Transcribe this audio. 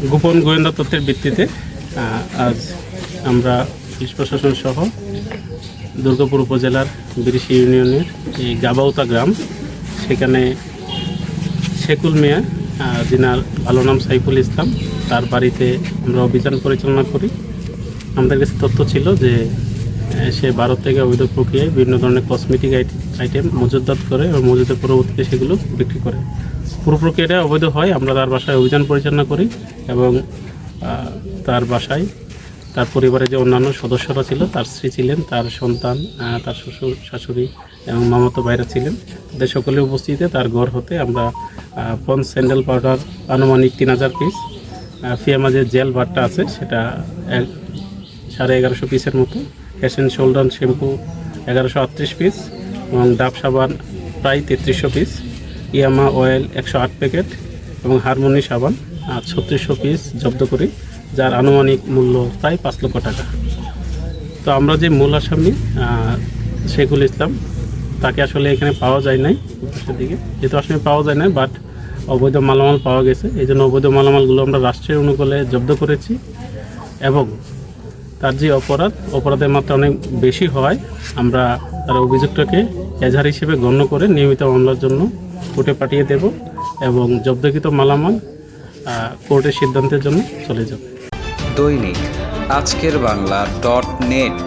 গোপন গোয়েন্দা তথ্যের ভিত্তিতে আজ আমরা পুলিশ প্রশাসন সহ দুর্গাপুর উপজেলার বিরিশি ইউনিয়নের এই গাবাউতা গ্রাম, সেখানে শেকুল মিয়া, যিনার ভালো নাম সাইফুল ইসলাম, তার বাড়িতে আমরা অভিযান পরিচালনা করি। আমাদের কাছে তথ্য ছিল যে সে ভারত থেকে অবৈধ প্রক্রিয়ায় বিভিন্ন ধরনের কসমেটিক আইটেম মজুতদার করে এবং মজুদের পরবর্তীতে সেগুলো বিক্রি করে। পুরো প্রক্রিয়াটা অবৈধ হয়। আমরা তার বাসায় অভিযান পরিচালনা করি এবং তার বাসায় তার পরিবারে যে অন্যান্য সদস্যরা ছিল, তার স্ত্রী ছিলেন, তার সন্তান, তার শ্বশুর শাশুড়ি এবং মামাতো ভাইরা ছিলেন, তাদের সকলের উপস্থিতিতে তার ঘর হতে আমরা পন্স স্যান্ডেল পাউডার আনুমানিক 3000 পিস, ফিয়ামা যে জেল বারটা আছে সেটা 1150 পিসের মতো, head and shoulder shampoo 1138 piece এবং ডাব সাবান প্রায় 3300 পিস, ইয়ামা অয়েল 108 প্যাকেট এবং হারমোনি সাবান 3600 পিস জব্দ করি, যার আনুমানিক মূল্য প্রায় 5 লক্ষ টাকা। তো আমরা যে মূল আসামি শেকুল ইসলাম, তাকে আসলে এখানে পাওয়া যায় নাই, দিকে যেহেতু আসলে পাওয়া যায় না, বাট অবৈধ মালামাল পাওয়া গেছে। এই জন্য অবৈধ মালামালগুলো আমরা রাষ্ট্রের অনুকূলে জব্দ করেছি এবং তার যে অপরাধের মাত্রা অনেক বেশি হয়, আমরা তার অভিযোগটাকে এজাহার হিসেবে গণ্য করে নিয়মিত মামলার জন্য কোর্টে পাঠিয়ে দেব এবং জব্দকৃত মালামাল কোর্টের সিদ্ধান্তের জন্য চলে যাবে। দৈনিক আজকের বাংলা .net